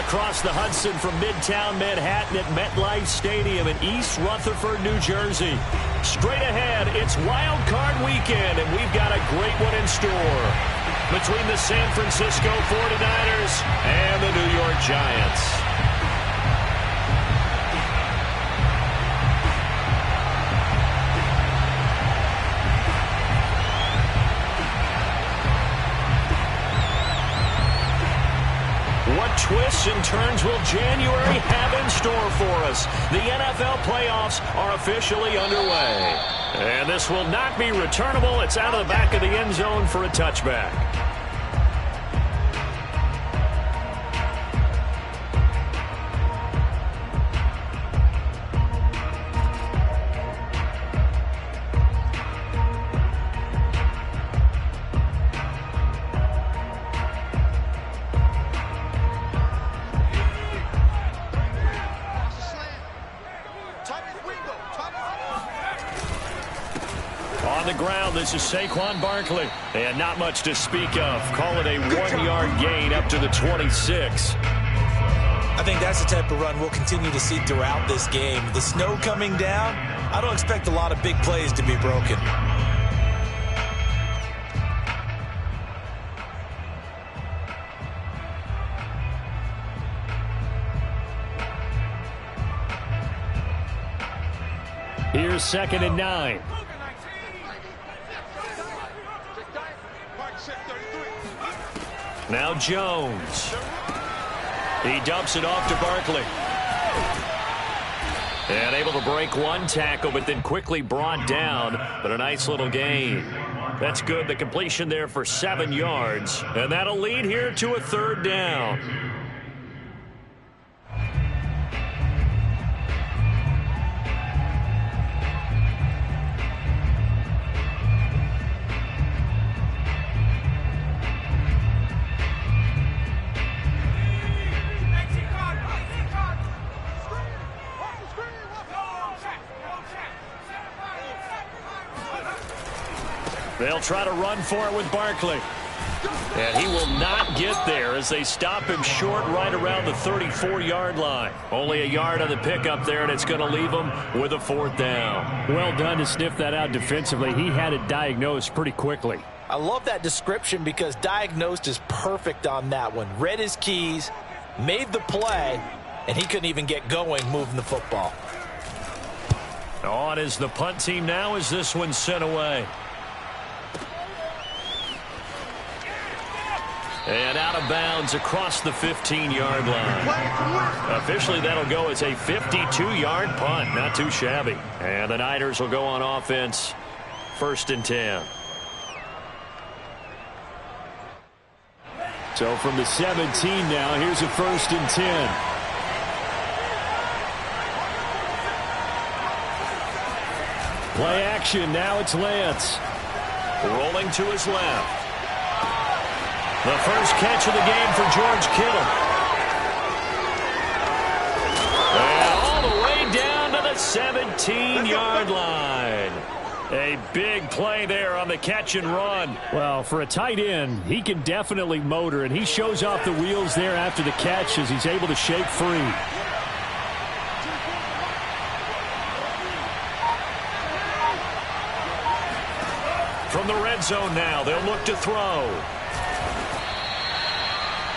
across the Hudson from Midtown Manhattan at MetLife Stadium in East Rutherford, New Jersey. Straight ahead, it's Wild Card Weekend, and we've got a great one in store between the San Francisco 49ers and the New York Giants. What twists and turns will January have in store for us? The NFL playoffs are officially underway. And this will not be returnable. It's out of the back of the end zone for a touchback. On the ground, this is Saquon Barkley. And not much to speak of. Call it a 1-yard gain up to the 26. I think that's the type of run we'll continue to see throughout this game. The snow coming down, I don't expect a lot of big plays to be broken. Here's 2nd and 9. Now Jones. He dumps it off to Barkley. And able to break one tackle, but then quickly brought down. But a nice little gain. That's good. The completion there for 7 yards. And that'll lead here to a 3rd down. They'll try to run for it with Barkley. And he will not get there as they stop him short right around the 34-yard line. Only a yard on the pickup there, and it's going to leave him with a 4th down. Well done to sniff that out defensively. He had it diagnosed pretty quickly. I love that description because diagnosed is perfect on that one. Read his keys, made the play, and he couldn't even get going moving the football. On is the punt team now as this one's sent away. And out of bounds across the 15-yard line. Officially, that'll go as a 52-yard punt. Not too shabby. And the Niners will go on offense. 1st and 10. So from the 17 now, here's a 1st and 10. Play action. Now it's Lance. Rolling to his left. The first catch of the game for George Kittle. And all the way down to the 17-yard line. A big play there on the catch and run. Well, for a tight end, he can definitely motor, and he shows off the wheels there after the catch as he's able to shake free. From the red zone now, they'll look to throw.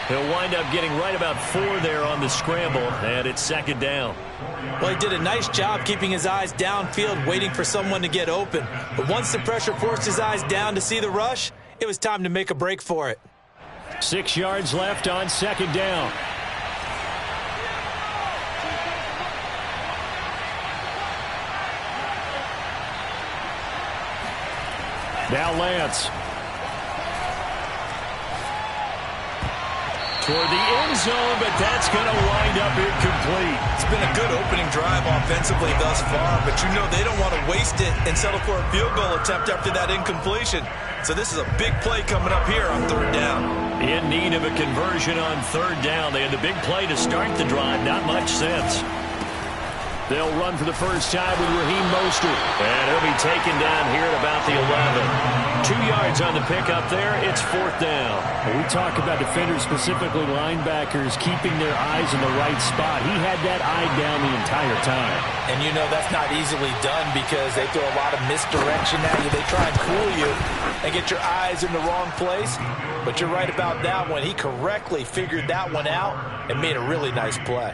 He'll wind up getting right about 4 there on the scramble, and it's 2nd down. Well, he did a nice job keeping his eyes downfield, waiting for someone to get open. But once the pressure forced his eyes down to see the rush, it was time to make a break for it. 6 yards left on 2nd down. Now Lance. Toward the end zone, but that's going to wind up incomplete. It's been a good opening drive offensively thus far, but you know they don't want to waste it and settle for a field goal attempt after that incompletion. So this is a big play coming up here on 3rd down. In need of a conversion on 3rd down. They had the big play to start the drive. Not much sense. They'll run for the first time with Raheem Mostert. And he'll be taken down here at about the 11. 2 yards on the pickup there. It's 4th down. We talk about defenders, specifically linebackers, keeping their eyes in the right spot. He had that eye down the entire time. And you know that's not easily done because they throw a lot of misdirection at you. They try and fool you and get your eyes in the wrong place. But you're right about that one. He correctly figured that one out and made a really nice play.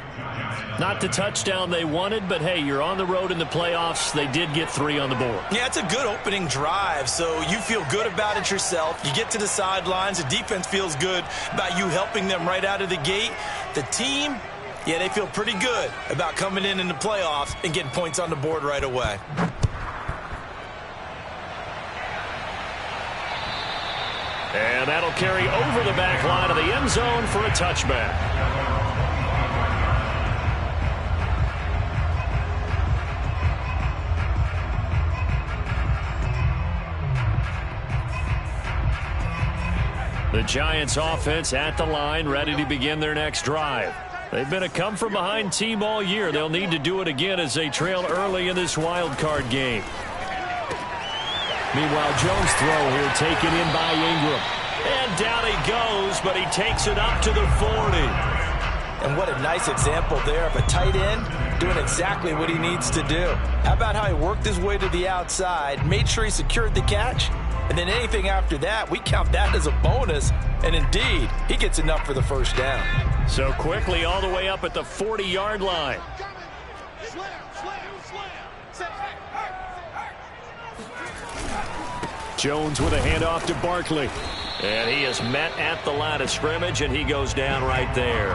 Not the touchdown they wanted, but hey, you're on the road in the playoffs. They did get 3 on the board. Yeah, it's a good opening drive, so you feel good about it yourself. You get to the sidelines. The defense feels good about you helping them right out of the gate. The team, yeah, they feel pretty good about coming in the playoffs and getting points on the board right away. And that'll carry over the back line of the end zone for a touchback. The Giants offense at the line, ready to begin their next drive. They've been a come-from-behind team all year. They'll need to do it again as they trail early in this wild card game. Meanwhile, Jones' throw here taken in by Ingram. And down he goes, but he takes it up to the 40. And what a nice example there of a tight end doing exactly what he needs to do. How about how he worked his way to the outside, made sure he secured the catch, and then anything after that, we count that as a bonus. And indeed, he gets enough for the first down. So quickly all the way up at the 40-yard line. Jones with a handoff to Barkley. And he is met at the line of scrimmage, and he goes down right there.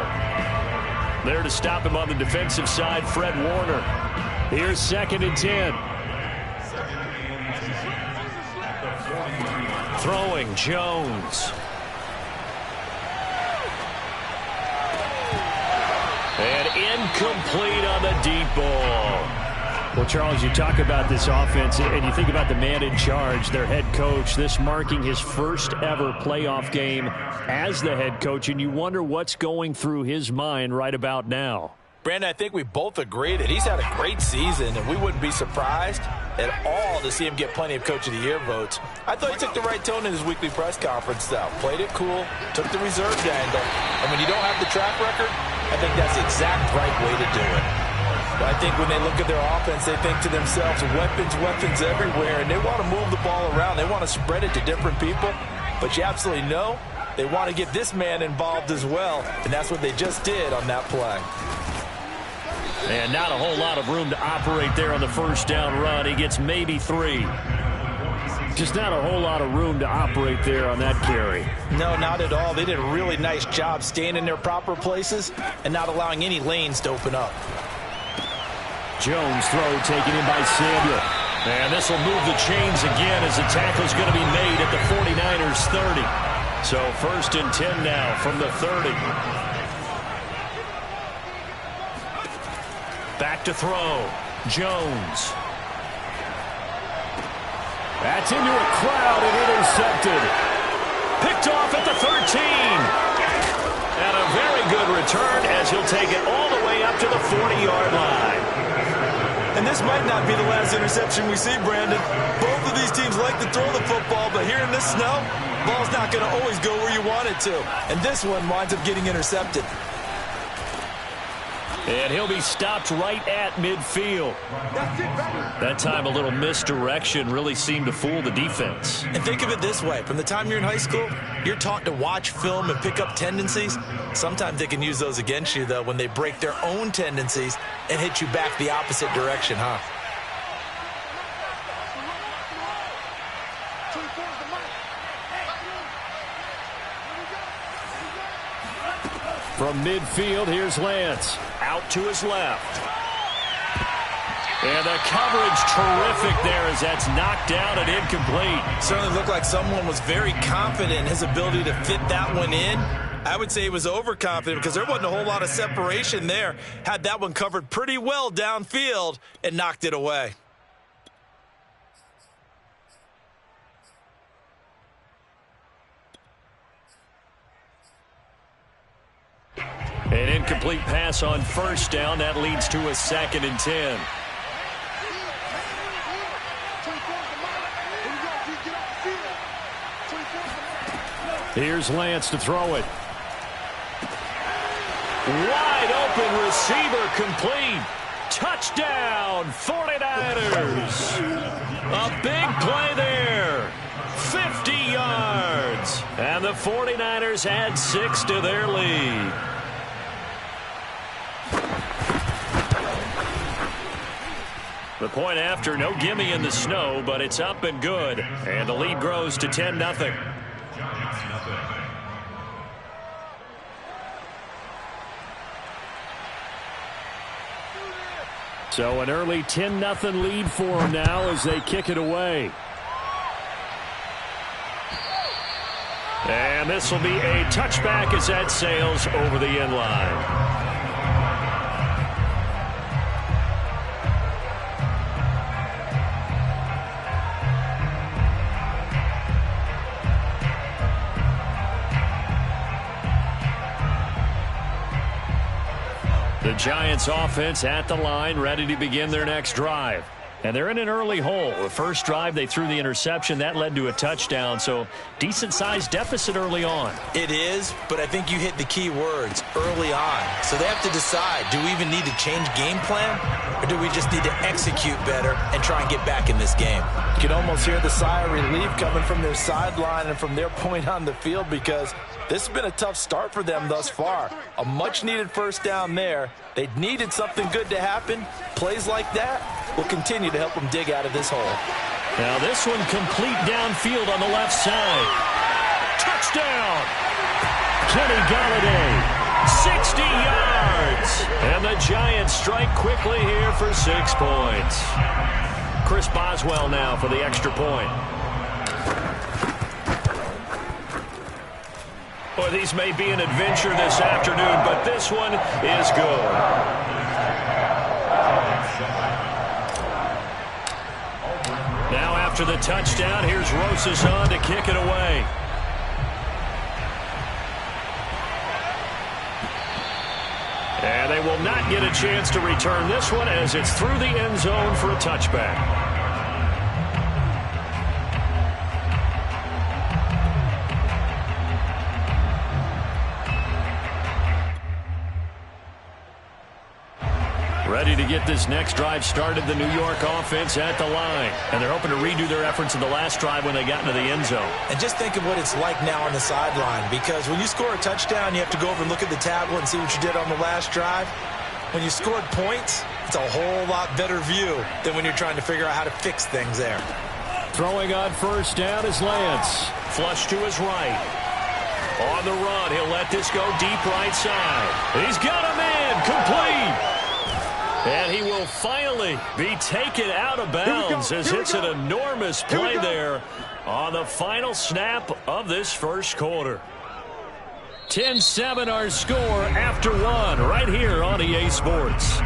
There to stop him on the defensive side, Fred Warner. Here's 2nd and 10. Throwing, Jones. And incomplete on the deep ball. Well, Charles, you talk about this offense, and you think about the man in charge, their head coach, this marking his first ever playoff game as the head coach, and you wonder what's going through his mind right about now. Brandon, I think we both agree that he's had a great season, and we wouldn't be surprised at all to see him get plenty of Coach of the Year votes. I thought he took the right tone in his weekly press conference, though. Played it cool, took the reserved angle, and when you don't have the track record, I think that's the exact right way to do it. But I think when they look at their offense, they think to themselves, weapons everywhere, and they want to move the ball around. They want to spread it to different people, but you absolutely know they want to get this man involved as well, and that's what they just did on that play. And not a whole lot of room to operate there on the first down run. He gets maybe 3. Just not a whole lot of room to operate there on that carry. No, not at all. They did a really nice job staying in their proper places and not allowing any lanes to open up. Jones throw taken in by Samuel. And this will move the chains again as the tackle's going to be made at the 49ers 30. So 1st and 10 now from the 30. Back to throw. Jones. That's into a crowd and intercepted. Picked off at the 13. And a very good return as he'll take it all the way up to the 40-yard line. And this might not be the last interception we see, Brandon. Both of these teams like to throw the football, but here in this snow, ball's not going to always go where you want it to. And this one winds up getting intercepted. And he'll be stopped right at midfield. That time a little misdirection really seemed to fool the defense. And think of it this way. From the time you're in high school, you're taught to watch film and pick up tendencies. Sometimes they can use those against you, though, when they break their own tendencies and hit you back the opposite direction, huh? From midfield, here's Lance. Out to his left. And the coverage terrific there as that's knocked down and incomplete. Certainly looked like someone was very confident in his ability to fit that one in. I would say he was overconfident because there wasn't a whole lot of separation there. Had that one covered pretty well downfield and knocked it away. An incomplete pass on first down. That leads to a 2nd and 10. Here's Lance to throw it. Wide open receiver complete. Touchdown, 49ers. A big play there. 50 yards. And the 49ers add 6 to their lead. The point after, no gimme in the snow, but it's up and good. And the lead grows to 10-0. So an early 10-0 lead for them now as they kick it away. And this will be a touchback as that sails over the end line. The Giants offense at the line, ready to begin their next drive. And they're in an early hole. The first drive, they threw the interception. That led to a touchdown, so decent-sized deficit early on. It is, but I think you hit the key words, early on. So they have to decide, do we even need to change game plan, or do we just need to execute better and try and get back in this game? You can almost hear the sigh of relief coming from their sideline and from their point on the field, because this has been a tough start for them thus far. A much-needed first down there. They needed something good to happen. Plays like that will continue to help them dig out of this hole. Now this one complete downfield on the left side. Touchdown! Kenny Golladay, 60 yards. And the Giants strike quickly here for 6 points. Chris Boswell now for the extra point. Boy, these may be an adventure this afternoon, but this one is good. Now after the touchdown, here's Rosazon to kick it away. And they will not get a chance to return this one as it's through the end zone for a touchback. Ready to get this next drive started, the New York offense at the line. And they're hoping to redo their efforts in the last drive when they got into the end zone. And just think of what it's like now on the sideline, because when you score a touchdown, you have to go over and look at the tablet and see what you did on the last drive. When you scored points, it's a whole lot better view than when you're trying to figure out how to fix things there. Throwing on first down is Lance. Flush to his right. On the run, he'll let this go deep right side. He's got him in, complete. And he will finally be taken out of bounds as it's an enormous play there on the final snap of this first quarter. 10-7 our score after one right here on EA Sports.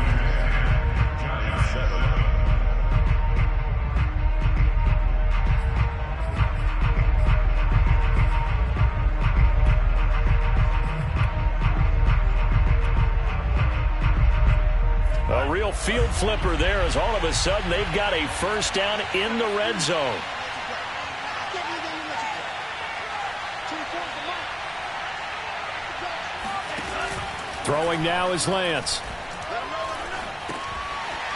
A real field flipper there as all of a sudden they've got a first down in the red zone. Throwing now is Lance.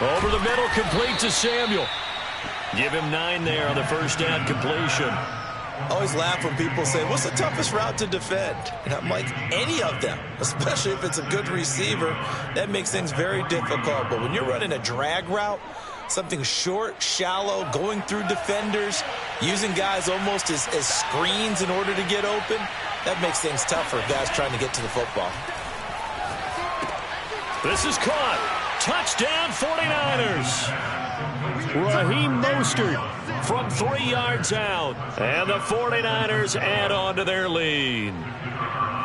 Over the middle, complete to Samuel. Give him 9 there on the first down completion. I always laugh when people say, what's the toughest route to defend? And I'm like, any of them, especially if it's a good receiver. That makes things very difficult. But when you're running a drag route, something short, shallow, going through defenders, using guys almost as screens in order to get open, that makes things tough for guys trying to get to the football. This is caught. Touchdown 49ers. Raheem Mostert from 3 yards out. And the 49ers add on to their lead.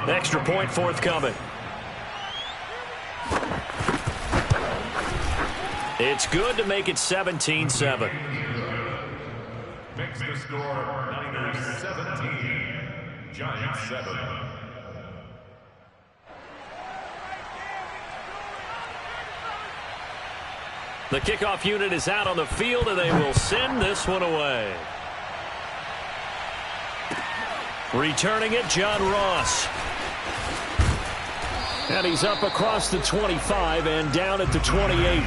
Extra point forthcoming. It's good to make it 17-7. Makes the score Niners 17, Giants 7. The kickoff unit is out on the field, and they will send this one away. Returning it, John Ross. And he's up across the 25 and down at the 28.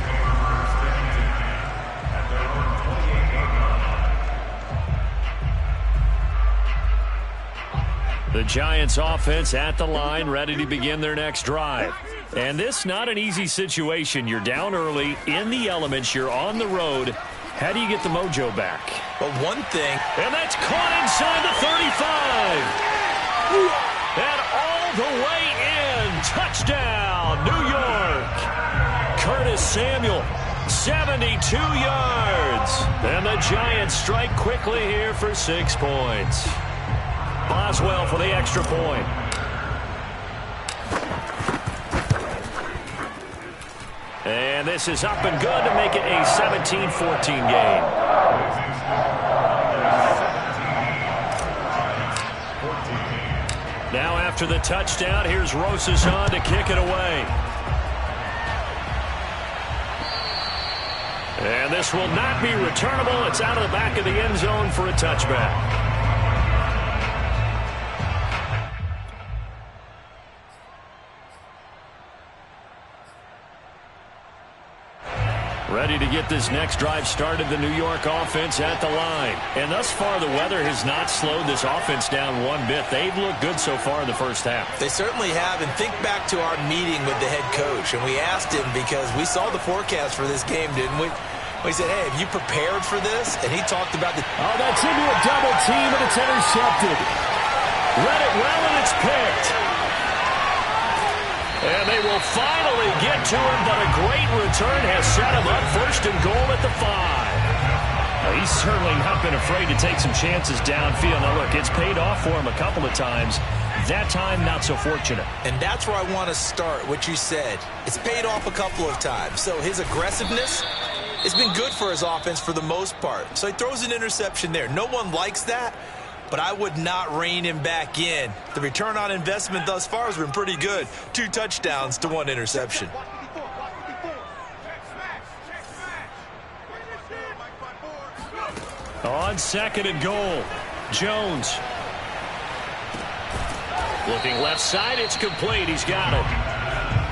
The Giants offense at the line, ready to begin their next drive. And this not an easy situation. You're down early, in the elements, you're on the road. How do you get the mojo back? Well, one thing. And that's caught inside the 35. And all the way in. Touchdown, New York. Curtis Samuel, 72 yards. And the Giants strike quickly here for 6 points. Boswell for the extra point. And this is up and good to make it a 17-14 game. Now after the touchdown, here's Rosas on to kick it away. And this will not be returnable. It's out of the back of the end zone for a touchback. Ready to get this next drive started, the New York offense at the line. And thus far, the weather has not slowed this offense down one bit. They've looked good so far in the first half. They certainly have. And think back to our meeting with the head coach. And we asked him, because we saw the forecast for this game, didn't we? We said, hey, have you prepared for this? And he talked about the... Oh, that's into a double team, and it's intercepted. Read it well, and it's picked. And they will finally get to him, but a great return has set him up first and goal at the 5. Well, he's certainly not been afraid to take some chances downfield. Now, look, it's paid off for him a couple of times. That time, not so fortunate. And that's where I want to start, what you said. It's paid off a couple of times. So his aggressiveness has been good for his offense for the most part. So he throws an interception there. No one likes that. But I would not rein him back in. The return on investment thus far has been pretty good. 2 touchdowns to 1 interception. On 2nd and goal, Jones. Looking left side, it's complete. He's got it.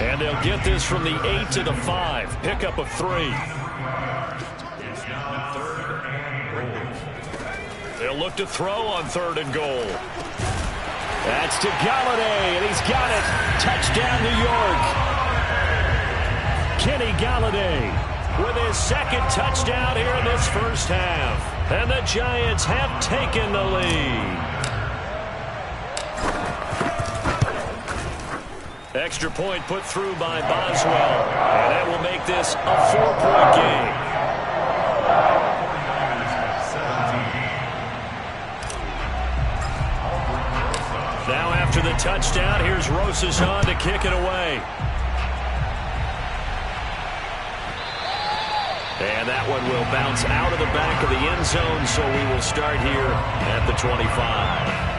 And they'll get this from the 8 to the 5. Pickup of 3. They'll look to throw on 3rd and goal. That's to Galladay, and he's got it. Touchdown, New York. Kenny Galladay with his 2nd touchdown here in this first half. And the Giants have taken the lead. Extra point put through by Boswell. And that will make this a 4-point game. Now after the touchdown, here's Rosas on to kick it away. And that one will bounce out of the back of the end zone, so we will start here at the 25.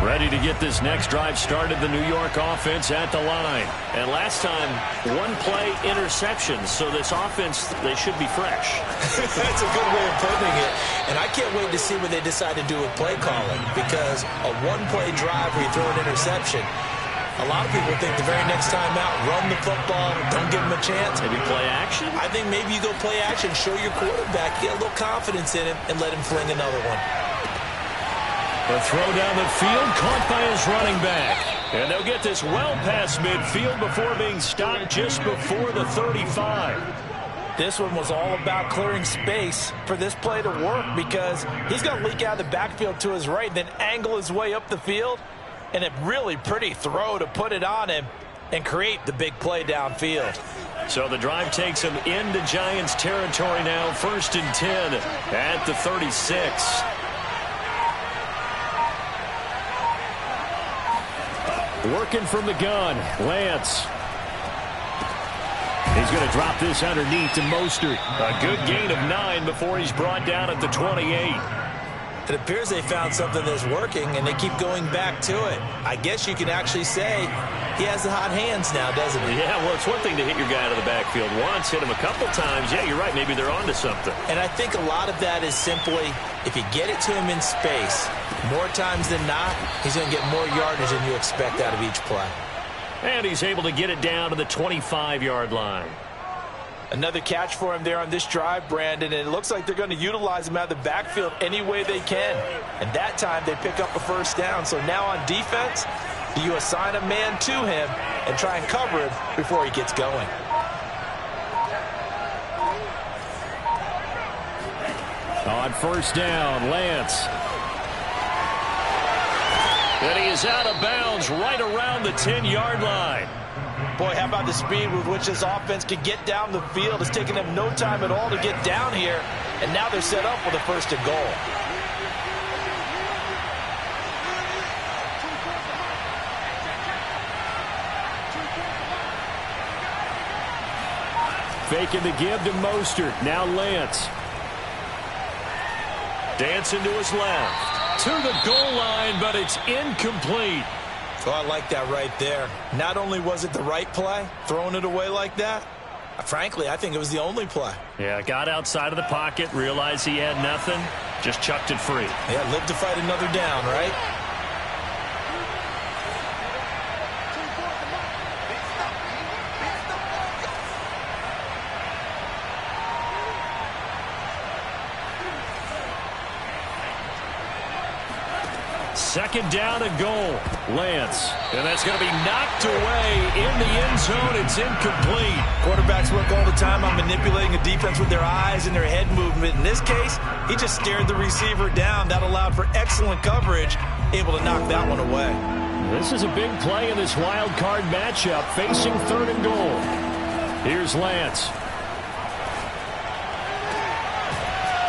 Ready to get this next drive started, the New York offense at the line. And last time, 1-play interceptions, so this offense, they should be fresh. That's a good way of putting it. And I can't wait to see what they decide to do with play calling, because a 1-play drive where you throw an interception, a lot of people think the very next time out, run the football, don't give him a chance. Maybe play action? I think maybe you go play action, show your quarterback, get a little confidence in him, and let him fling another one. The throw down the field, caught by his running back. And they'll get this well past midfield before being stopped just before the 35. This one was all about clearing space for this play to work, because he's going to leak out of the backfield to his right, then angle his way up the field. And a really pretty throw to put it on him and create the big play downfield. So the drive takes him into Giants territory now. 1st and 10 at the 36. Working from the gun, Lance. He's going to drop this underneath to Mostert. A good gain of 9 before he's brought down at the 28. It appears they found something that's working, and they keep going back to it. I guess you can actually say he has the hot hands now, doesn't he? Yeah, well, it's one thing to hit your guy out of the backfield once, hit him a couple times. Yeah, you're right. Maybe they're onto something. And I think a lot of that is simply, if you get it to him in space, more times than not, he's going to get more yardage than you expect out of each play. And he's able to get it down to the 25-yard line. Another catch for him there on this drive, Brandon, and it looks like they're going to utilize him out of the backfield any way they can. And that time they pick up a first down. So now on defense, do you assign a man to him and try and cover him before he gets going? On first down, Lance. And he is out of bounds right around the 10-yard line. Boy, how about the speed with which this offense can get down the field? It's taken them no time at all to get down here, and now they're set up with a first and goal. Faking the give to Mostert. Now Lance. Dancing to his left. To the goal line, but it's incomplete. Oh, I like that right there. Not only was it the right play, throwing it away like that, frankly, I think it was the only play. Yeah, got outside of the pocket, realized he had nothing, just chucked it free. Yeah, live to fight another down, right? Second down and goal. Lance. And that's going to be knocked away in the end zone. It's incomplete. Quarterbacks work all the time on manipulating a defense with their eyes and their head movement. In this case, he just stared the receiver down. That allowed for excellent coverage, able to knock that one away. This is a big play in this wild card matchup, facing third and goal. Here's Lance.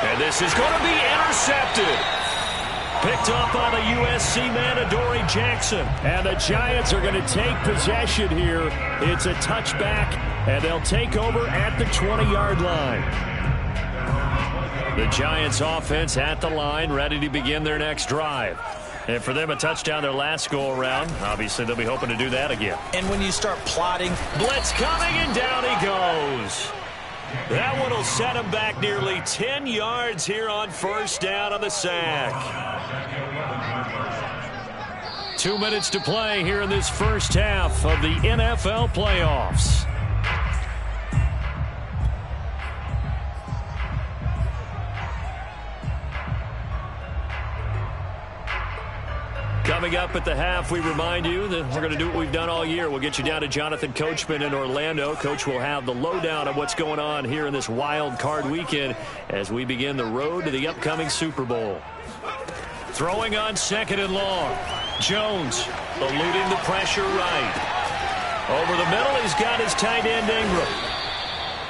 And this is going to be intercepted. Picked up by the USC man, Adoree Jackson. And the Giants are going to take possession here. It's a touchback, and they'll take over at the 20-yard line. The Giants offense at the line, ready to begin their next drive. And for them, a touchdown their last go-around. Obviously, they'll be hoping to do that again. And when you start plotting, blitz coming, and down he goes. That one will set him back nearly 10 yards here on first down on the sack. 2 minutes to play here in this first half of the NFL playoffs. Coming up at the half, we remind you that we're going to do what we've done all year. We'll get you down to Jonathan Coachman in Orlando. Coach will have the lowdown of what's going on here in this wild card weekend as we begin the road to the upcoming Super Bowl. Throwing on second and long. Jones eluding the pressure right. Over the middle, he's got his tight end Ingram.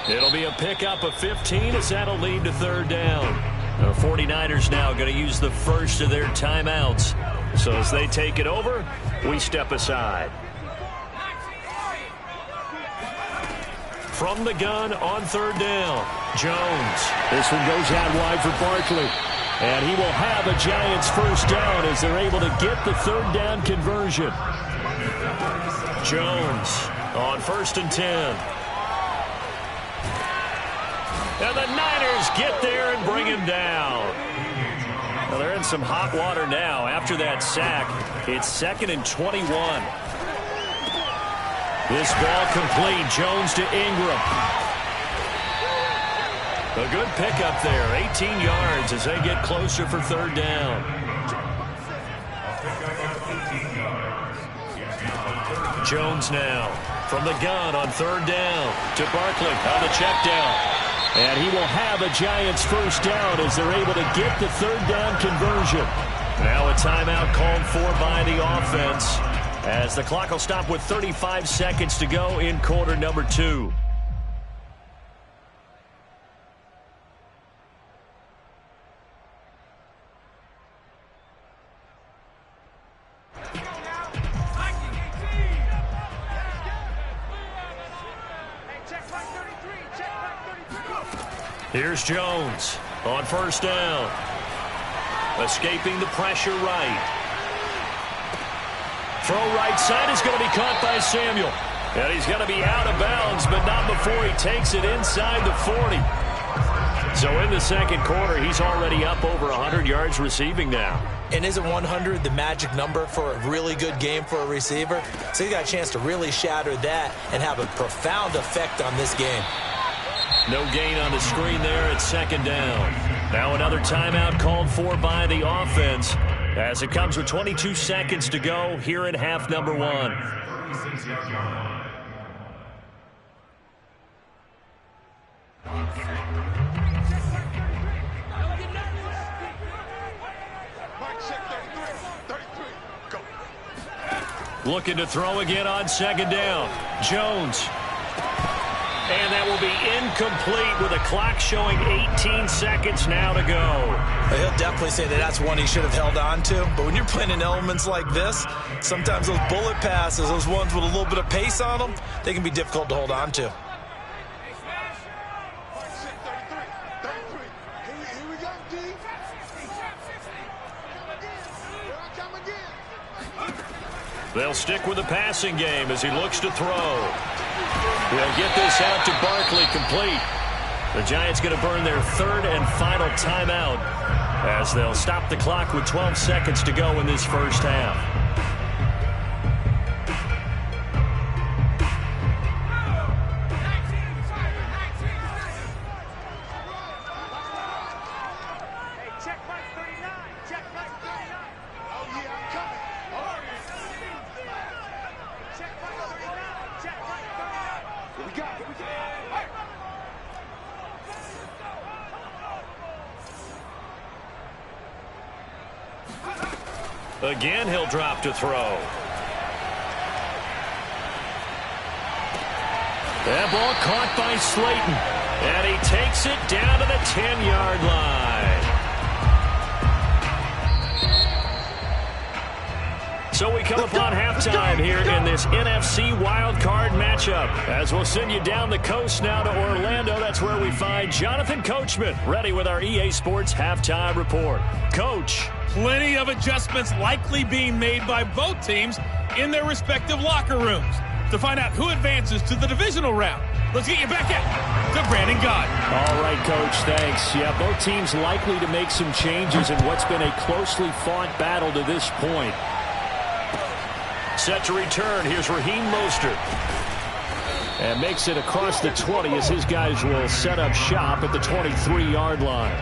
It'll be a pickup of 15 as that'll lead to third down. The 49ers now going to use the first of their timeouts. So as they take it over, we step aside. From the gun on third down, Jones. This one goes out wide for Barkley. And he will have a Giants first down as they're able to get the third down conversion. Jones on 1st and 10. And the Niners get there and bring him down. Well, they're in some hot water now. After that sack, it's 2nd and 21. This ball complete. Jones to Ingram. A good pickup there. 18 yards as they get closer for third down. Jones now from the gun on third down to Barkley on the check down. And he will have a Giants first down as they're able to get the third down conversion. Now a timeout called for by the offense as the clock will stop with 35 seconds to go in quarter number 2. Here's Jones on first down. Escaping the pressure right. Throw right side is going to be caught by Samuel. And he's going to be out of bounds, but not before he takes it inside the 40. So in the second quarter, he's already up over 100 yards receiving now. And isn't 100 the magic number for a really good game for a receiver? So he got a chance to really shatter that and have a profound effect on this game. No gain on the screen there at second down. Now another timeout called for by the offense as it comes with 22 seconds to go here in half number 1. Looking to throw again on second down. Jones. And that will be incomplete with a clock showing 18 seconds now to go. He'll definitely say that that's one he should have held on to. But when you're playing in elements like this, sometimes those bullet passes, those ones with a little bit of pace on them, they can be difficult to hold on to. They'll stick with the passing game as he looks to throw. He'll get this out to Barkley, complete. The Giants going to burn their third and final timeout as they'll stop the clock with 12 seconds to go in this first half. Again, he'll drop to throw. That ball caught by Slayton. And he takes it down to the 10-yard line. So we come upon halftime here in this NFC wildcard matchup. As we'll send you down the coast now to Orlando, that's where we find Jonathan Coachman, ready with our EA Sports halftime report. Coach. Plenty of adjustments likely being made by both teams in their respective locker rooms. To find out who advances to the divisional round, let's get you back in to Brandon Gott. All right, Coach, thanks. Yeah, both teams likely to make some changes in what's been a closely fought battle to this point. Set to return. Here's Raheem Mostert. And makes it across the 20 as his guys will set up shop at the 23-yard line.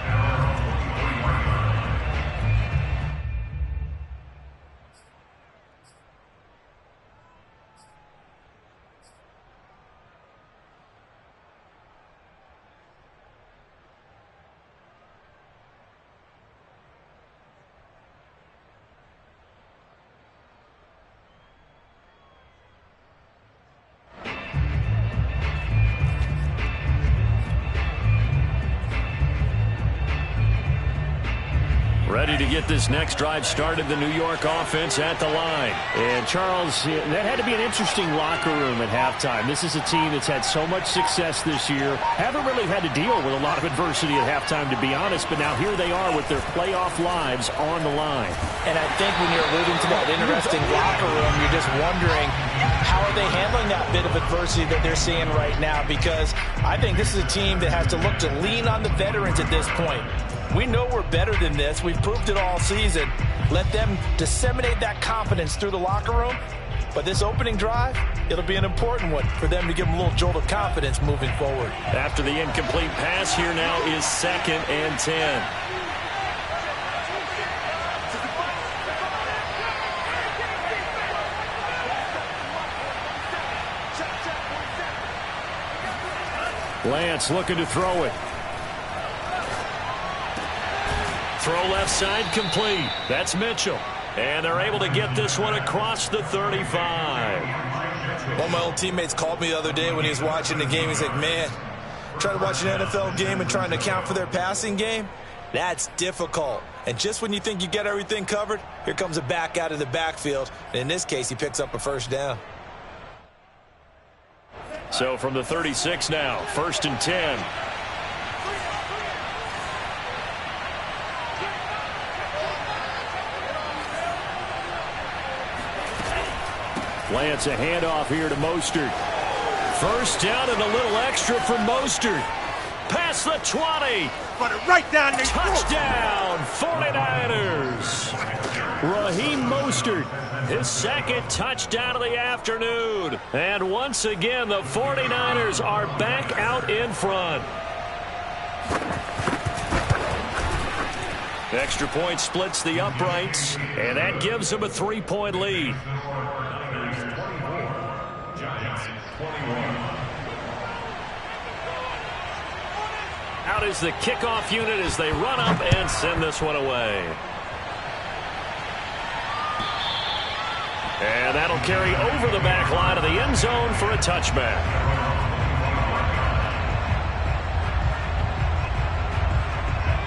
Ready to get this next drive started, the New York offense at the line. And, Charles, that had to be an interesting locker room at halftime. This is a team that's had so much success this year. Haven't really had to deal with a lot of adversity at halftime, to be honest. But now here they are with their playoff lives on the line. And I think when you're alluding to that interesting locker room, you're just wondering, how are they handling that bit of adversity that they're seeing right now? Because I think this is a team that has to look to lean on the veterans at this point. We know we're better than this. We've proved it all season. Let them disseminate that confidence through the locker room. But this opening drive, it'll be an important one for them to give them a little jolt of confidence moving forward. After the incomplete pass, here now is 2nd and 10. Lance looking to throw it. Throw left side complete. That's Mitchell. And they're able to get this one across the 35. One of my old teammates called me the other day when he was watching the game. He's like, man, trying to watch an NFL game and trying to account for their passing game, that's difficult. And just when you think you get everything covered, here comes a back out of the backfield. And in this case, he picks up a first down. So from the 36 now, 1st and 10. Lance a handoff here to Mostert. First down and a little extra for Mostert. Past the 20. Put it right down the Touchdown, 49ers. Raheem Mostert, his second touchdown of the afternoon. And once again, the 49ers are back out in front. Extra point splits the uprights, and that gives them a 3-point lead. Out is the kickoff unit as they run up and send this one away. And that'll carry over the back line of the end zone for a touchback.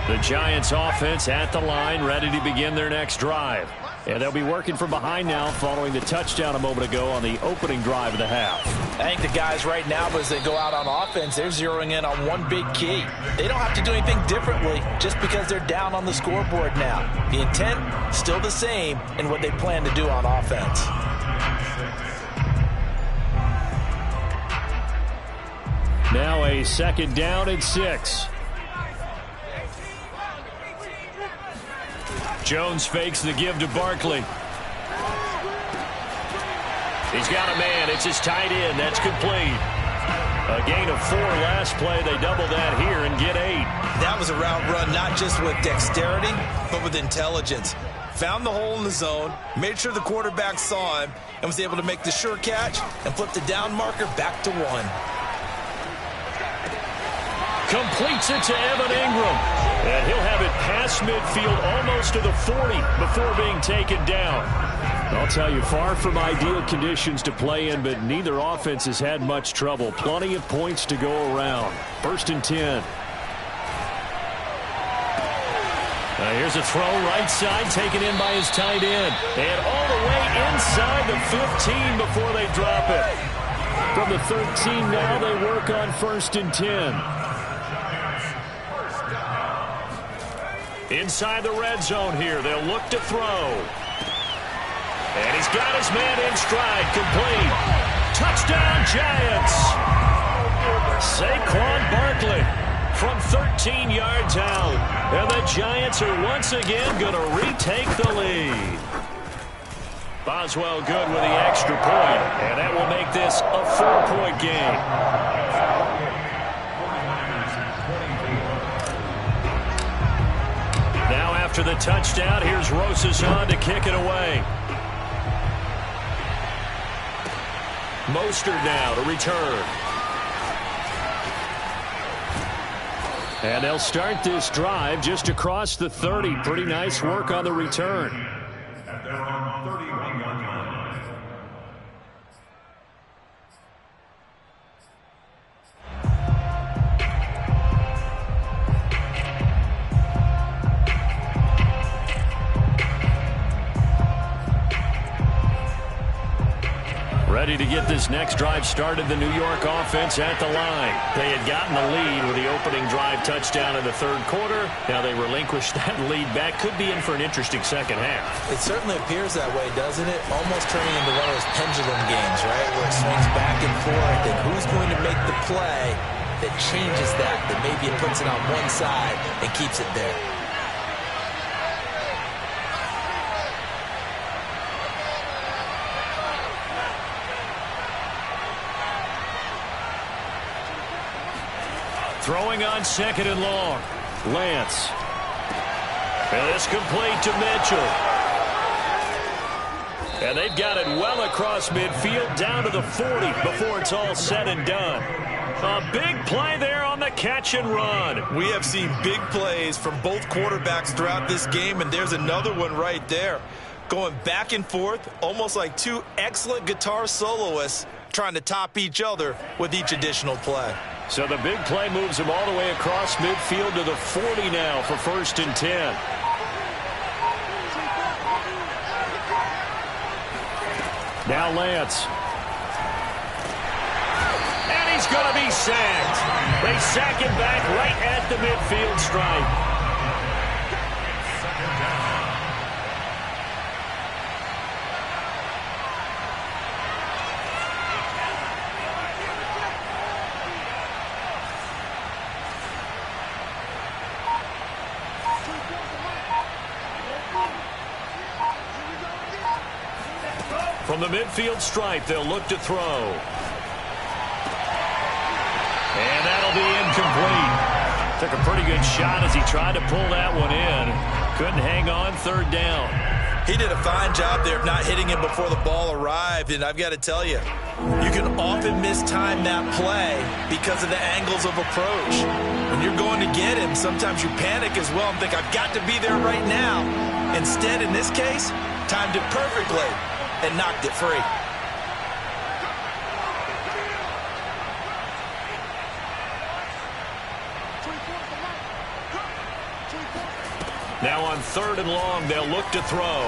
The Giants offense at the line, ready to begin their next drive. And they'll be working from behind now following the touchdown a moment ago on the opening drive of the half. I think the guys right now, as they go out on offense, they're zeroing in on one big key. They don't have to do anything differently just because they're down on the scoreboard now. The intent, still the same in what they plan to do on offense. Now a second down and 6. Jones fakes the give to Barkley. He's got a man. It's his tight end. That's complete. A gain of 4 last play. They double that here and get 8. That was a route run not just with dexterity, but with intelligence. Found the hole in the zone, made sure the quarterback saw him, and was able to make the sure catch and flip the down marker back to 1. Completes it to Evan Ingram. And he'll have it past midfield almost to the 40 before being taken down. I'll tell you, far from ideal conditions to play in, but neither offense has had much trouble. Plenty of points to go around. 1st and 10. Here's a throw right side taken in by his tight end. And all the way inside the 15 before they drop it. From the 13 now they work on 1st and 10. Inside the red zone here, they'll look to throw. And he's got his man in stride, complete. Touchdown, Giants. Saquon Barkley from 13 yards out. And the Giants are once again going to retake the lead. Boswell good with the extra point, and that will make this a 4-point game. Now after the touchdown, here's Rosas on to kick it away. Mostert now to return. And they'll start this drive just across the 30. Pretty nice work on the return. At their own 31-yard line. Ready to get this next drive started, the New York offense at the line. They had gotten the lead with the opening drive touchdown in the 3rd quarter. Now they relinquished that lead back. Could be in for an interesting second half. It certainly appears that way, doesn't it? Almost turning into one of those pendulum games, right? Where it swings back and forth, and who's going to make the play that changes that maybe it puts it on one side and keeps it there. Throwing on 2nd and long. Lance. And it's complete to Mitchell. And they've got it well across midfield down to the 40 before it's all said and done. A big play there on the catch and run. We have seen big plays from both quarterbacks throughout this game, and there's another one right there. Going back and forth, almost like 2 excellent guitar soloists trying to top each other with each additional play. So the big play moves him all the way across midfield to the 40 now for 1st and 10. Now Lance. And he's going to be sacked. They sack him back right at the midfield stripe. From the midfield stripe, they'll look to throw. And that'll be incomplete. Took a pretty good shot as he tried to pull that one in. Couldn't hang on, third down. He did a fine job there of not hitting him before the ball arrived, and I've got to tell you, you can often mistime that play because of the angles of approach. When you're going to get him, sometimes you panic as well and think, I've got to be there right now. Instead, in this case, timed it perfectly and knocked it free. Now on third and long, they'll look to throw.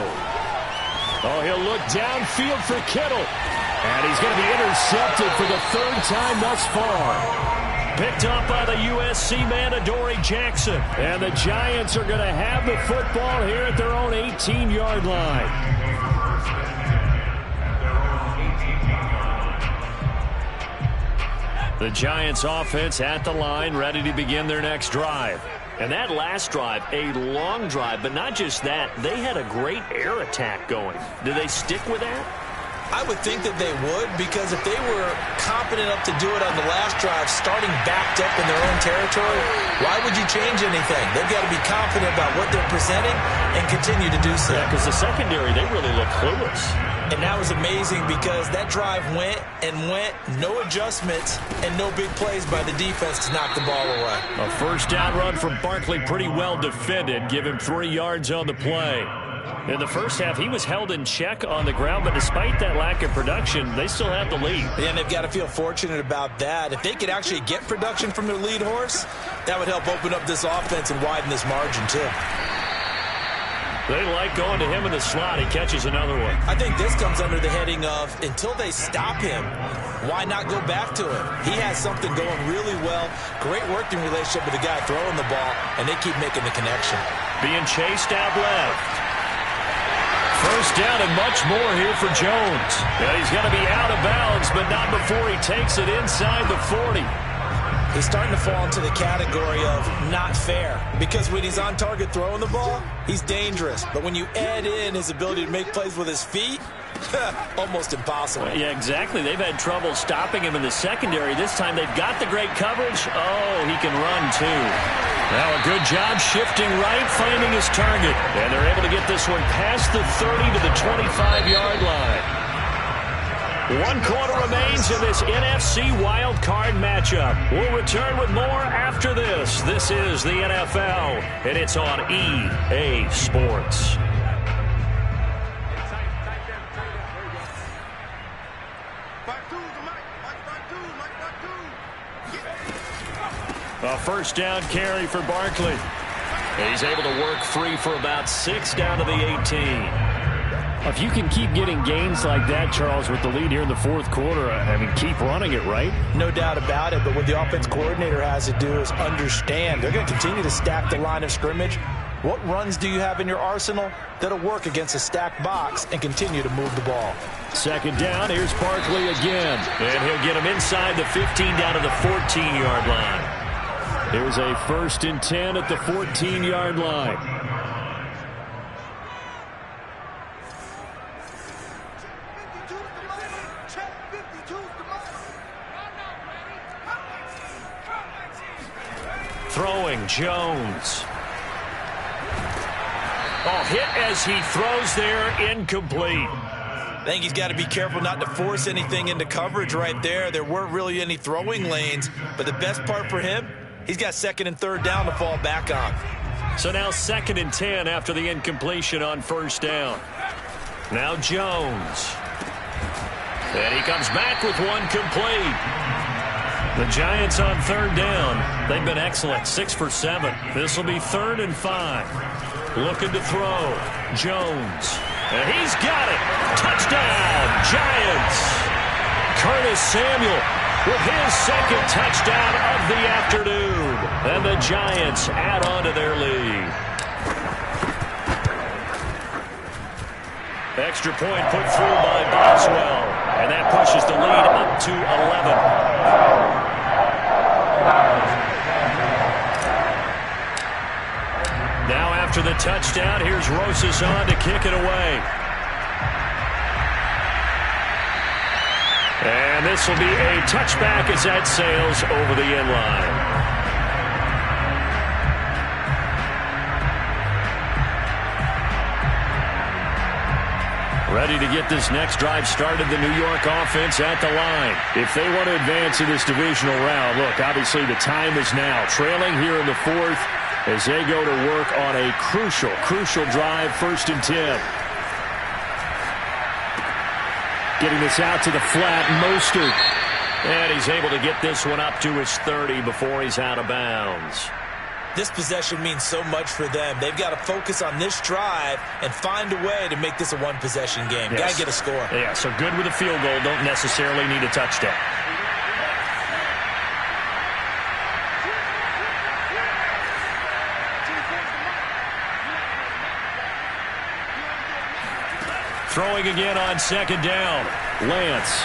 Oh, he'll look downfield for Kittle. And he's going to be intercepted for the third time thus far. Picked up by the USC man, Adoree Jackson. And the Giants are going to have the football here at their own 18-yard line. The Giants offense at the line, ready to begin their next drive. And that last drive, a long drive, but not just that, they had a great air attack going. Do they stick with that? I would think that they would, because if they were competent enough to do it on the last drive, starting backed up in their own territory, why would you change anything? They've got to be confident about what they're presenting and continue to do so. Yeah, because the secondary, they really look clueless. And that was amazing because that drive went and went, no adjustments, and no big plays by the defense to knock the ball away. A first down run from Barkley, pretty well defended. Give him 3 yards on the play. In the first half, he was held in check on the ground, but despite that lack of production, they still have the lead. And they've got to feel fortunate about that. If they could actually get production from their lead horse, that would help open up this offense and widen this margin too. They like going to him in the slot. He catches another one. I think this comes under the heading of, until they stop him, why not go back to him? He has something going really well. Great working relationship with the guy throwing the ball, and they keep making the connection. Being chased out left. First down and much more here for Jones. Yeah, he's going to be out of bounds, but not before he takes it inside the 40. He's starting to fall into the category of not fair, because when he's on target throwing the ball, he's dangerous. But when you add in his ability to make plays with his feet, almost impossible. Yeah, exactly. They've had trouble stopping him in the secondary. This time they've got the great coverage. Oh, he can run too. Now a good job shifting right, finding his target. And they're able to get this one past the 30 to the 25-yard line. 1 quarter remains in this NFC wild card matchup. We'll return with more after this. This is the NFL, and it's on EA Sports. A first down carry for Barkley. He's able to work free for about 6 down to the 18. If you can keep getting gains like that, Charles, with the lead here in the fourth quarter, I mean, keep running it, right? No doubt about it, but what the offense coordinator has to do is understand. They're going to continue to stack the line of scrimmage. What runs do you have in your arsenal that'll work against a stacked box and continue to move the ball? Second down, here's Barkley again. And he'll get him inside the 15 down to the 14-yard line. Here's a 1st and 10 at the 14-yard line. Throwing, Jones. Oh, hit as he throws there, incomplete. I think he's got to be careful not to force anything into coverage right there. There weren't really any throwing lanes, but the best part for him, he's got 2nd and 3rd down to fall back on. So now 2nd and 10 after the incompletion on 1st down. Now Jones. And he comes back with one complete. The Giants on 3rd down. They've been excellent, 6 for 7. This will be 3rd and 5. Looking to throw. Jones. And he's got it. Touchdown, Giants. Curtis Samuel with his 2nd touchdown of the afternoon. And the Giants add on to their lead. Extra point put through by Boswell. And that pushes the lead up to 11. Now after the touchdown, here's Rosas on to kick it away. And this will be a touchback as that sails over the end line. Ready to get this next drive started, the New York offense at the line. If they want to advance in this divisional round, look, obviously the time is now. Trailing here in the fourth as they go to work on a crucial drive, 1st and 10. Getting this out to the flat, Mostert. And he's able to get this one up to his 30 before he's out of bounds. This possession means so much for them. They've got to focus on this drive and find a way to make this a one-possession game. Yes. Got to get a score. Yeah, so good with a field goal. Don't necessarily need a touchdown. Throwing again on 2nd down. Lance.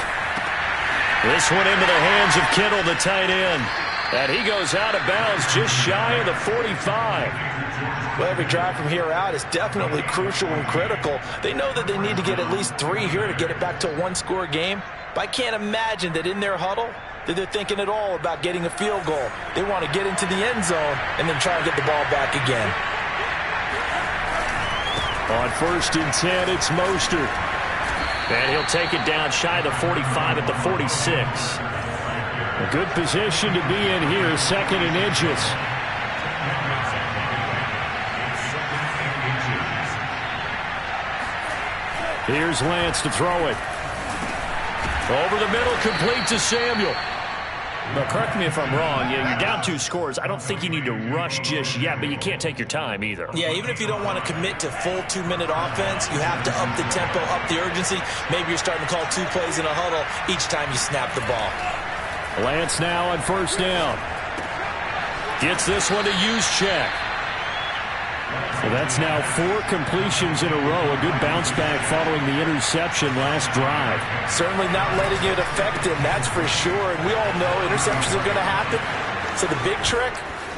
This one into the hands of Kittle, the tight end. And he goes out of bounds just shy of the 45. Well, every drive from here out is definitely crucial and critical. They know that they need to get at least 3 here to get it back to a one-score game. But I can't imagine that in their huddle that they're thinking at all about getting a field goal. They want to get into the end zone and then try and get the ball back again. On 1st and 10, it's Mostert. And he'll take it down shy of the 45 at the 46. A good position to be in here, 2nd and inches. Here's Lance to throw it. Over the middle, complete to Samuel. Now, correct me if I'm wrong. You're down 2 scores. I don't think you need to rush just yet, but you can't take your time either. Yeah, even if you don't want to commit to full 2-minute offense, you have to up the tempo, up the urgency. Maybe you're starting to call 2 plays in a huddle each time you snap the ball. Lance now on 1st down. Gets this one to use check. So that's now 4 completions in a row. A good bounce back following the interception last drive. Certainly not letting it affect him, that's for sure. And we all know interceptions are going to happen. So the big trick,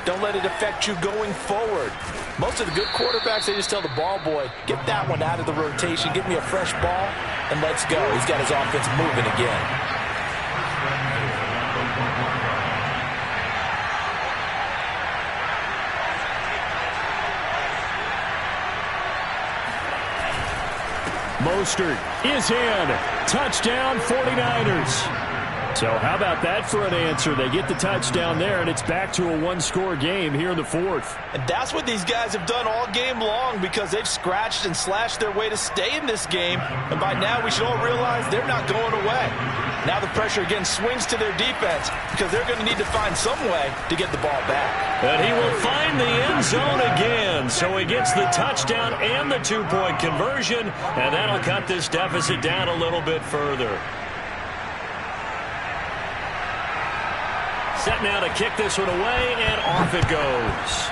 don't let it affect you going forward. Most of the good quarterbacks, they just tell the ball boy, get that one out of the rotation, give me a fresh ball, and let's go. He's got his offense moving again. Mostert is in. Touchdown, 49ers. So how about that for an answer? They get the touchdown there, and it's back to a one-score game here in the fourth. And that's what these guys have done all game long because they've scratched and slashed their way to stay in this game. And by now, we should all realize they're not going away. Now the pressure again swings to their defense because they're going to need to find some way to get the ball back. And he will find the end zone again. So he gets the touchdown and the two-point conversion, and that'll cut this deficit down a little bit further. Set now to kick this one away, and off it goes.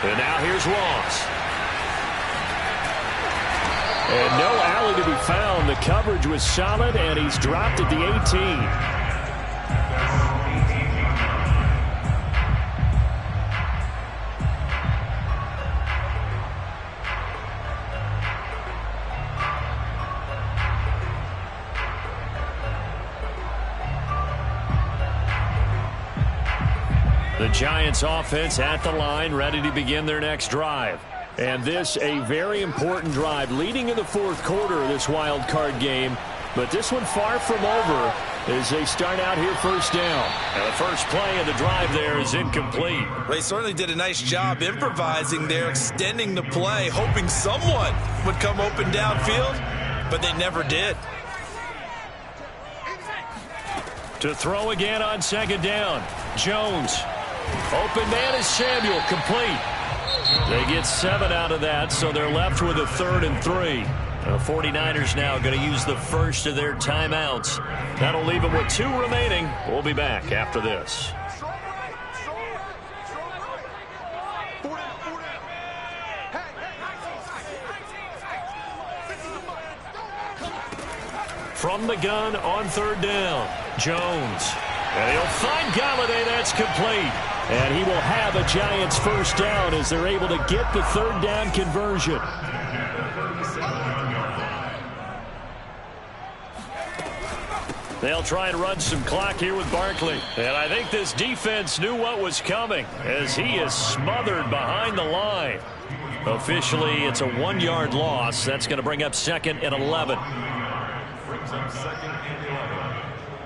And now here's Ross. And no alley to be found. The coverage was solid, and he's dropped at the 18. The Giants offense at the line, ready to begin their next drive. And this a very important drive leading in the fourth quarter of this wild card game. But this one far from over as they start out here first down. And the first play of the drive there is incomplete. They certainly did a nice job improvising there, extending the play, hoping someone would come open downfield, but they never did. To throw again on second down, Jones. Open man is Samuel, complete. They get 7 out of that, so they're left with a 3rd and 3. The 49ers now going to use the first of their timeouts. That'll leave them with 2 remaining. We'll be back after this. From the gun on 3rd down, Jones. And he'll find Galladay. That's complete. And he will have a Giants first down as they're able to get the 3rd down conversion. They'll try and run some clock here with Barkley. And I think this defense knew what was coming as he is smothered behind the line. Officially, it's a 1-yard loss. That's going to bring up 2nd and 11. Brings up 2nd and 11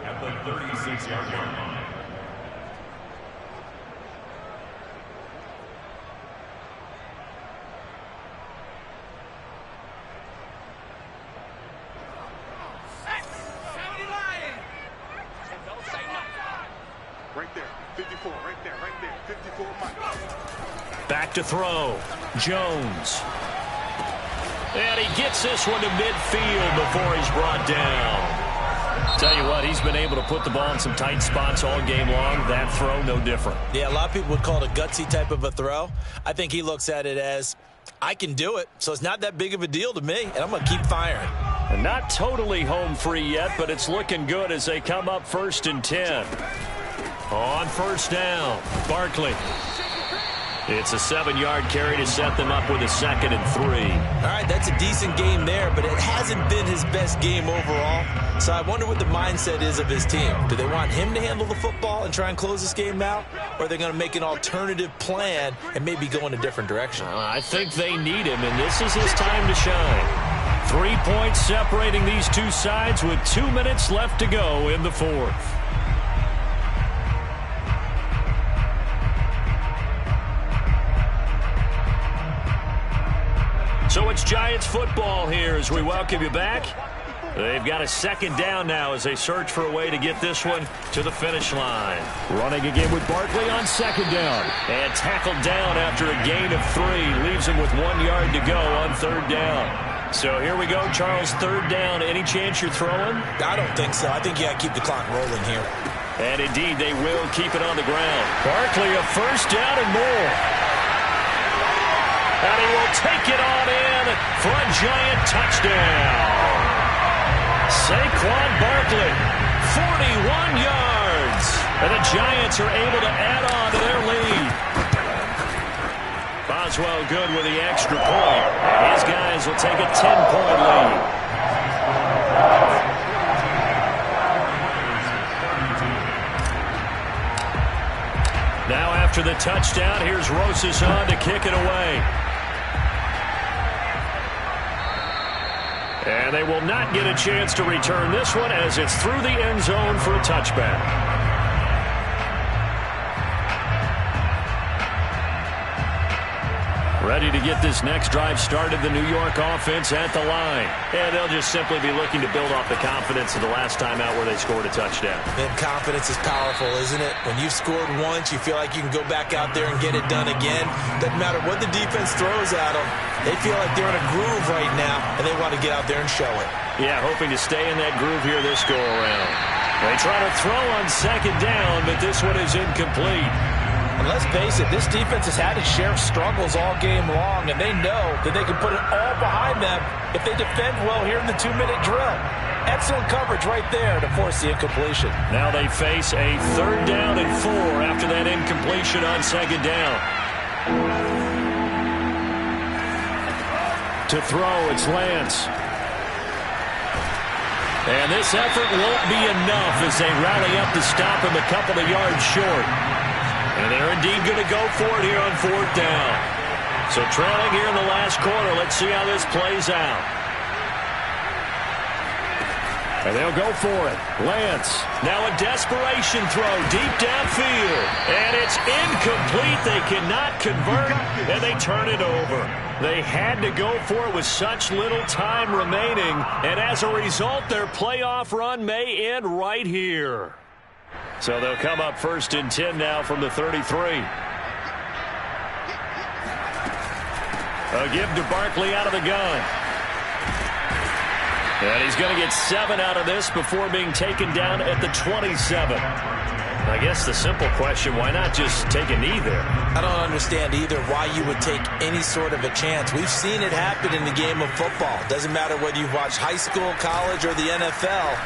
at the 36-yard line. Right there, 54, right there, 54, Mike. Back to throw. Jones. And he gets this one to midfield before he's brought down. Tell you what, he's been able to put the ball in some tight spots all game long. That throw, no different. Yeah, a lot of people would call it a gutsy type of a throw. I think he looks at it as, I can do it, so it's not that big of a deal to me, and I'm going to keep firing. And not totally home free yet, but it's looking good as they come up 1st and 10. On 1st down, Barkley. It's a 7-yard carry to set them up with a 2nd and 3. All right, that's a decent game there, but it hasn't been his best game overall. So I wonder what the mindset is of his team. Do they want him to handle the football and try and close this game out? Or are they going to make an alternative plan and maybe go in a different direction? I think they need him, and this is his time to shine. 3 points separating these two sides with 2 minutes left to go in the 4th. So it's Giants football here as we welcome you back. They've got a 2nd down now as they search for a way to get this one to the finish line. Running again with Barkley on 2nd down. And tackled down after a gain of 3. Leaves him with 1 yard to go on 3rd down. So here we go, Charles, 3rd down. Any chance you're throwing? I don't think so. I think you got to keep the clock rolling here. And indeed, they will keep it on the ground. Barkley a 1st down and more. And he will take it on in for a Giant touchdown. Saquon Barkley, 41 yards. And the Giants are able to add on to their lead. Boswell good with the extra point. And his guys will take a 10-point lead. Now after the touchdown, here's Rosas on to kick it away. And they will not get a chance to return this one as it's through the end zone for a touchback. Ready to get this next drive started, the New York offense at the line. And they'll just simply be looking to build off the confidence of the last time out where they scored a touchdown. And confidence is powerful, isn't it? When you've scored once, you feel like you can go back out there and get it done again. Doesn't matter what the defense throws at them. They feel like they're in a groove right now, and they want to get out there and show it. Yeah, hoping to stay in that groove here this go-around. They try to throw on 2nd down, but this one is incomplete. And let's face it, this defense has had its share of struggles all game long, and they know that they can put it all behind them if they defend well here in the 2-minute drill. Excellent coverage right there to force the incompletion. Now they face a 3rd down and 4 after that incompletion on 2nd down. To throw, it's Lance. And this effort won't be enough as they rally up to stop him a couple of yards short. And they're indeed going to go for it here on 4th down. So trailing here in the last quarter, let's see how this plays out. And they'll go for it. Lance, now a desperation throw deep downfield. And it's incomplete. They cannot convert, and they turn it over. They had to go for it with such little time remaining, and as a result, their playoff run may end right here. So they'll come up 1st and 10 now from the 33. A give to Barkley out of the gun. And he's going to get 7 out of this before being taken down at the 27. I guess the simple question, why not just take a knee there? I don't understand either why you would take any sort of a chance. We've seen it happen in the game of football. Doesn't matter whether you've watched high school, college, or the NFL.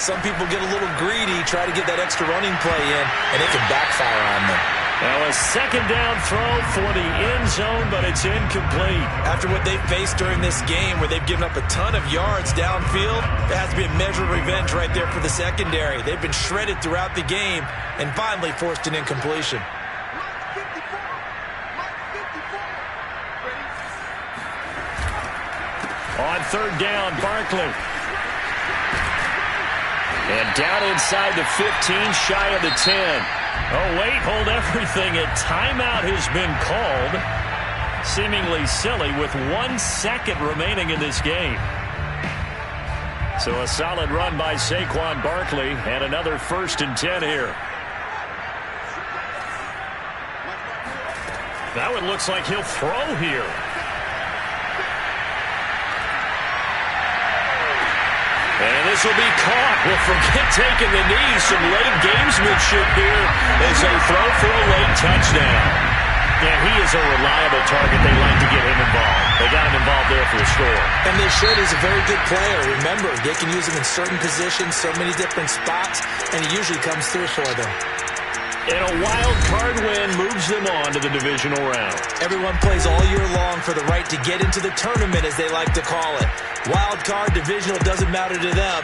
Some people get a little greedy, try to get that extra running play in, and it can backfire on them. Now a second down throw for the end zone, but it's incomplete. After what they faced during this game where they've given up a ton of yards downfield, there has to be a measure of revenge right there for the secondary. They've been shredded throughout the game and finally forced an incompletion. On third down, Barkley. And down inside the 15, shy of the 10. Oh, wait, hold everything. A timeout has been called. Seemingly silly with 1 second remaining in this game. So a solid run by Saquon Barkley and another 1st and 10 here. Now it looks like he'll throw here. And this will be caught. Well, forget taking the knee. Some late gamesmanship here as they throw for a late touchdown. Yeah, he is a reliable target. They like to get him involved. They got him involved there for the score. And they should. He's a very good player. Remember, they can use him in certain positions, so many different spots, and he usually comes through for them. And a wild card win moves them on to the divisional round. Everyone plays all year long for the right to get into the tournament, as they like to call it. Wild card, divisional, doesn't matter to them.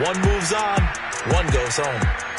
One moves on, one goes home.